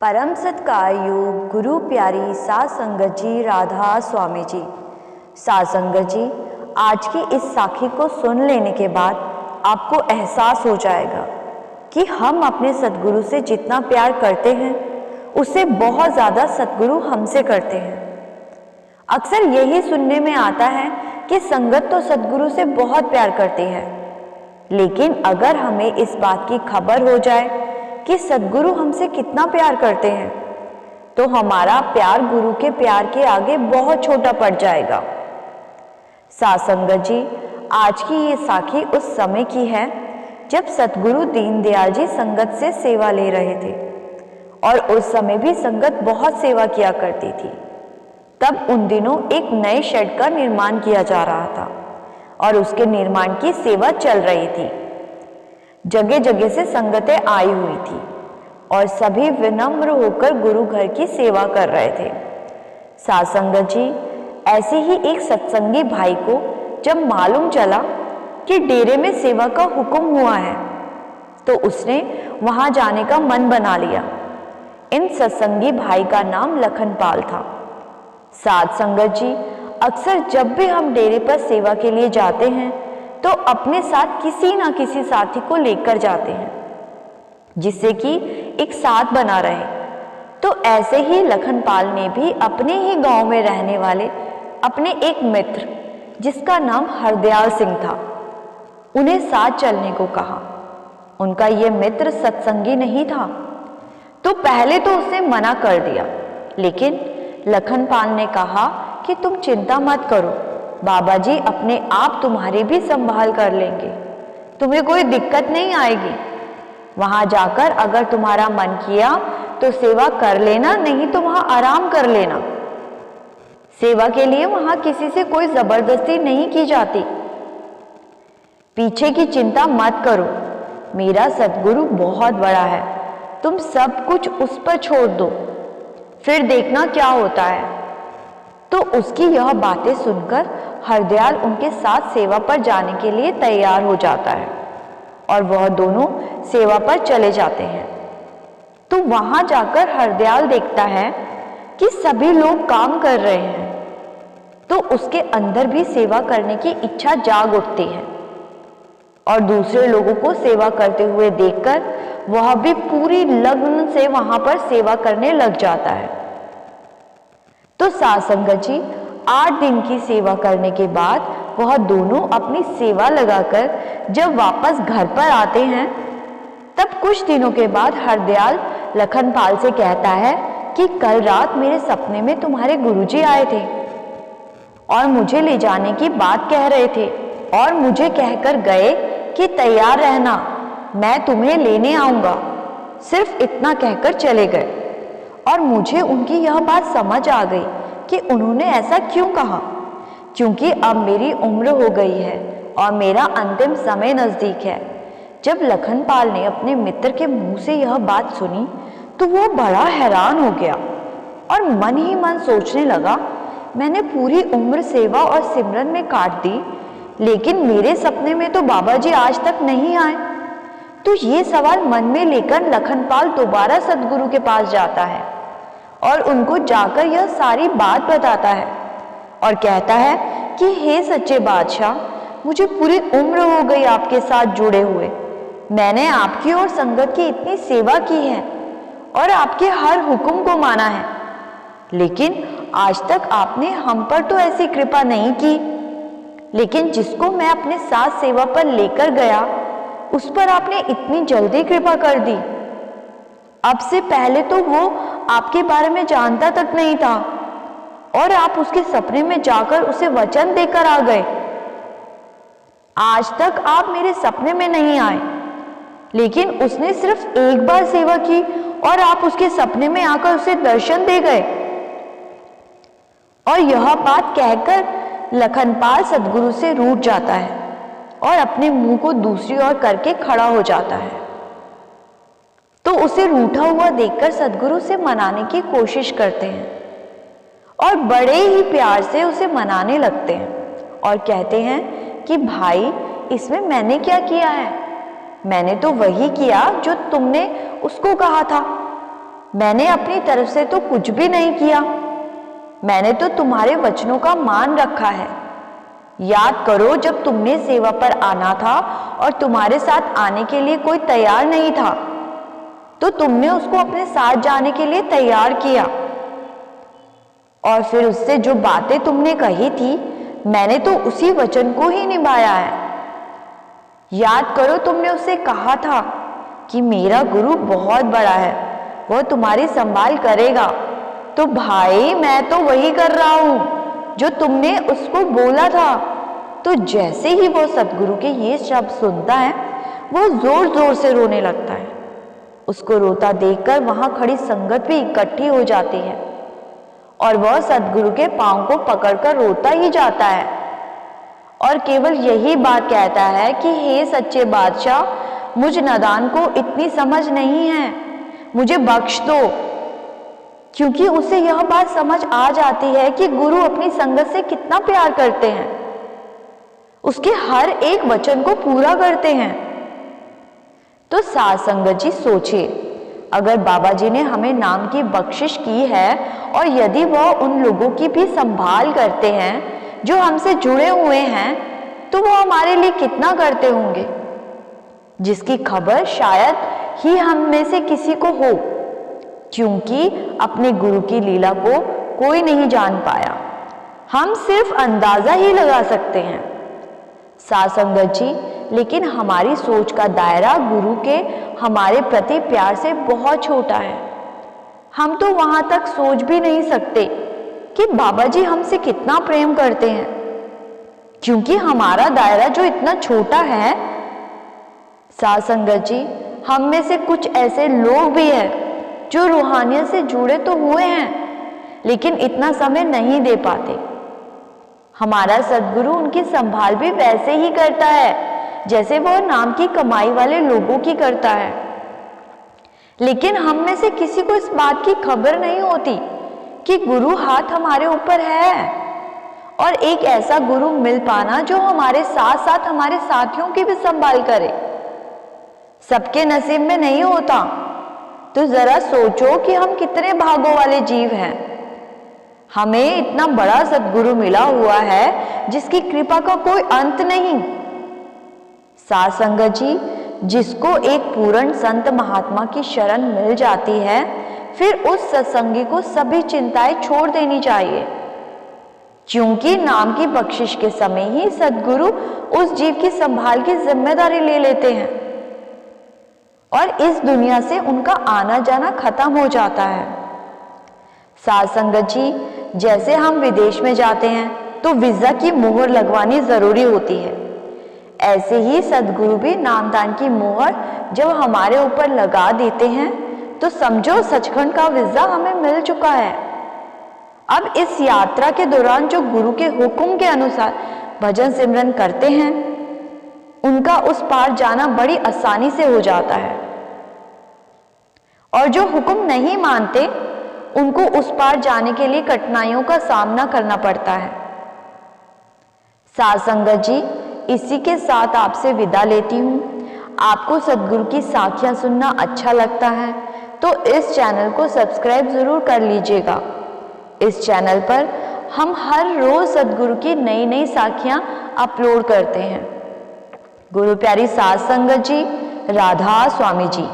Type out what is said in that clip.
परम सत्कार योग गुरु प्यारी साध संगत जी, राधा स्वामी जी। साध संगत जी, आज की इस साखी को सुन लेने के बाद आपको एहसास हो जाएगा कि हम अपने सद्गुरु से जितना प्यार करते हैं उससे बहुत ज़्यादा सद्गुरु हमसे करते हैं। अक्सर यही सुनने में आता है कि संगत तो सद्गुरु से बहुत प्यार करती है, लेकिन अगर हमें इस बात की खबर हो जाए कि सद्गुरु हमसे कितना प्यार करते हैं तो हमारा प्यार गुरु के प्यार के आगे बहुत छोटा पड़ जाएगा। साध संगत जी, आज की ये साखी उस समय की है जब सद्गुरु दीनदयाल जी संगत से सेवा ले रहे थे और उस समय भी संगत बहुत सेवा किया करती थी। तब उन दिनों एक नए शेड का निर्माण किया जा रहा था और उसके निर्माण की सेवा चल रही थी। जगह जगह से संगतें आई हुई थी और सभी विनम्र होकर गुरु घर की सेवा कर रहे थे। साध संगत जी, ऐसे ही एक सत्संगी भाई को जब मालूम चला कि डेरे में सेवा का हुक्म हुआ है तो उसने वहां जाने का मन बना लिया। इन सत्संगी भाई का नाम लखनपाल था। साध संगत जी, अक्सर जब भी हम डेरे पर सेवा के लिए जाते हैं तो अपने साथ किसी ना किसी साथी को लेकर जाते हैं जिससे कि एक साथ बना रहे। तो ऐसे ही लखनपाल ने भी अपने ही गांव में रहने वाले अपने एक मित्र जिसका नाम हरदयाल सिंह था, उन्हें साथ चलने को कहा। उनका यह मित्र सत्संगी नहीं था तो पहले तो उसने मना कर दिया, लेकिन लखनपाल ने कहा कि तुम चिंता मत करो, बाबा जी अपने आप तुम्हारी भी संभाल कर लेंगे, तुम्हें कोई दिक्कत नहीं आएगी। वहां जाकर अगर तुम्हारा मन किया तो सेवा कर लेना, नहीं तो वहां आराम कर लेना। सेवा के लिए वहां किसी से कोई जबरदस्ती नहीं की जाती। पीछे की चिंता मत करो, मेरा सद्गुरु बहुत बड़ा है, तुम सब कुछ उस पर छोड़ दो, फिर देखना क्या होता है। तो उसकी यह बातें सुनकर हरदयाल उनके साथ सेवा पर जाने के लिए तैयार हो जाता है और वह दोनों सेवा पर चले जाते हैं। तो वहां जाकर हरदयाल देखता है कि सभी लोग काम कर रहे हैं, तो उसके अंदर भी सेवा करने की इच्छा जाग उठती है और दूसरे लोगों को सेवा करते हुए देखकर वह भी पूरी लगन से वहां पर सेवा करने लग जाता है। तो साध संगत जी, 8 दिन की सेवा करने के बाद वह दोनों अपनी सेवा लगाकर जब वापस घर पर आते हैं तब कुछ दिनों के बाद हरदयाल लखनपाल से कहता है कि कल रात मेरे सपने में तुम्हारे गुरुजी आए थे और मुझे ले जाने की बात कह रहे थे और मुझे कहकर गए कि तैयार रहना, मैं तुम्हें लेने आऊंगा। सिर्फ इतना कहकर चले गए और मुझे उनकी यह बात समझ आ गई कि उन्होंने ऐसा क्यों कहा, क्योंकि अब मेरी उम्र हो गई है और मेरा अंतिम समय नजदीक है। जब लखनपाल ने अपने मित्र के मुंह से यह बात सुनी तो वो बड़ा हैरान हो गया और मन ही मन सोचने लगा, मैंने पूरी उम्र सेवा और सिमरन में काट दी, लेकिन मेरे सपने में तो बाबा जी आज तक नहीं आए। तो ये सवाल मन में लेकर लखनपाल दोबारा सद्गुरु के पास जाता है और उनको जाकर यह सारी बात बताता है और कहता है कि हे सच्चे बादशाह, मुझे पूरी उम्र हो गई आपके साथ जुड़े हुए, मैंने आपकी और संगत की इतनी सेवा की है और आपके हर हुक्म को माना है, लेकिन आज तक आपने हम पर तो ऐसी कृपा नहीं की। लेकिन जिसको मैं अपने साथ सेवा पर लेकर गया उस पर आपने इतनी जल्दी कृपा कर दी। अब से पहले तो वो आपके बारे में जानता तक नहीं था और आप उसके सपने में जाकर उसे वचन देकर आ गए। आज तक आप मेरे सपने में नहीं आए, लेकिन उसने सिर्फ एक बार सेवा की और आप उसके सपने में आकर उसे दर्शन दे गए। और यह बात कहकर लखनपाल सद्गुरु से रूठ जाता है और अपने मुंह को दूसरी ओर करके खड़ा हो जाता है। तो उसे रूठा हुआ देखकर सद्गुरु से मनाने की कोशिश करते हैं और बड़े ही प्यार से उसे मनाने लगते हैं और कहते हैं कि भाई, इसमें मैंने क्या किया है, मैंने तो वही किया जो तुमने उसको कहा था। मैंने अपनी तरफ से तो कुछ भी नहीं किया। मैंने तो तुम्हारे वचनों का मान रखा है। याद करो, जब तुमने सेवा पर आना था और तुम्हारे साथ आने के लिए कोई तैयार नहीं था, तो तुमने उसको अपने साथ जाने के लिए तैयार किया। और फिर उससे जो बातें तुमने कही थी, मैंने तो उसी वचन को ही निभाया है। याद करो, तुमने उससे कहा था कि मेरा गुरु बहुत बड़ा है, वह तुम्हारी संभाल करेगा। तो भाई, मैं तो वही कर रहा हूं जो तुमने उसको बोला था। तो जैसे ही वो सदगुरु के ये शब्द सुनता है, वो जोर जोर से रोने लगता है। उसको रोता देखकर वहां खड़ी संगत भी इकट्ठी हो जाती है और वह सदगुरु के पांव को पकड़कर रोता ही जाता है और केवल यही बात कहता है कि हे सच्चे बादशाह, मुझ नादान को इतनी समझ नहीं है, मुझे बख्श दो। क्योंकि उसे यह बात समझ आ जाती है कि गुरु अपनी संगत से कितना प्यार करते हैं, उसके हर एक वचन को पूरा करते हैं। तो साध संगत जी सोचिए, अगर बाबा जी ने हमें नाम की बख्शिश की है और यदि वह उन लोगों की भी संभाल करते हैं जो हमसे जुड़े हुए हैं, तो वो हमारे लिए कितना करते होंगे, जिसकी खबर शायद ही हम में से किसी को हो, क्योंकि अपने गुरु की लीला को कोई नहीं जान पाया। हम सिर्फ अंदाजा ही लगा सकते हैं। साध संगत जी, लेकिन हमारी सोच का दायरा गुरु के हमारे प्रति प्यार से बहुत छोटा है। हम तो वहां तक सोच भी नहीं सकते कि बाबा जी हमसे कितना प्रेम करते हैं, क्योंकि हमारा दायरा जो इतना छोटा है। साध संगत जी, हम में से कुछ ऐसे लोग भी हैं जो रूहानियत से जुड़े तो हुए हैं, लेकिन इतना समय नहीं दे पाते। हमारा सद्गुरु उनकी संभाल भी वैसे ही करता है जैसे वह नाम की कमाई वाले लोगों की करता है। लेकिन हम में से किसी को इस बात की खबर नहीं होती कि गुरु हाथ हमारे ऊपर है, और एक ऐसा गुरु मिल पाना जो हमारे साथ साथ हमारे साथियों की भी संभाल करे, सबके नसीब में नहीं होता। तो जरा सोचो कि हम कितने भागों वाले जीव हैं। हमें इतना बड़ा सद्गुरु मिला हुआ है जिसकी कृपा का कोई अंत नहीं। साध संगत जी, जिसको एक पूर्ण संत महात्मा की शरण मिल जाती है, फिर उस सत्संगी को सभी चिंताएं छोड़ देनी चाहिए, क्योंकि नाम की बख्शिश के समय ही सद्गुरु उस जीव की संभाल की जिम्मेदारी ले लेते हैं और इस दुनिया से उनका आना जाना खत्म हो जाता है। साध संगत जी, जैसे हम विदेश में जाते हैं तो वीजा की मोहर लगवानी जरूरी होती है, ऐसे ही सद्गुरु भी नामदान की मोहर जब हमारे ऊपर लगा देते हैं तो समझो सचखंड का वीजा हमें मिल चुका है। अब इस यात्रा के दौरान जो गुरु के हुक्म के अनुसार भजन सिमरन करते हैं, उनका उस पार जाना बड़ी आसानी से हो जाता है, और जो हुक्म नहीं मानते उनको उस पार जाने के लिए कठिनाइयों का सामना करना पड़ता है। साध संगत जी, इसी के साथ आपसे विदा लेती हूँ। आपको सद्गुरु की साखियां सुनना अच्छा लगता है तो इस चैनल को सब्सक्राइब जरूर कर लीजिएगा। इस चैनल पर हम हर रोज सद्गुरु की नई नई साखियां अपलोड करते हैं। गुरु प्यारी साध संगत जी, राधा स्वामी जी।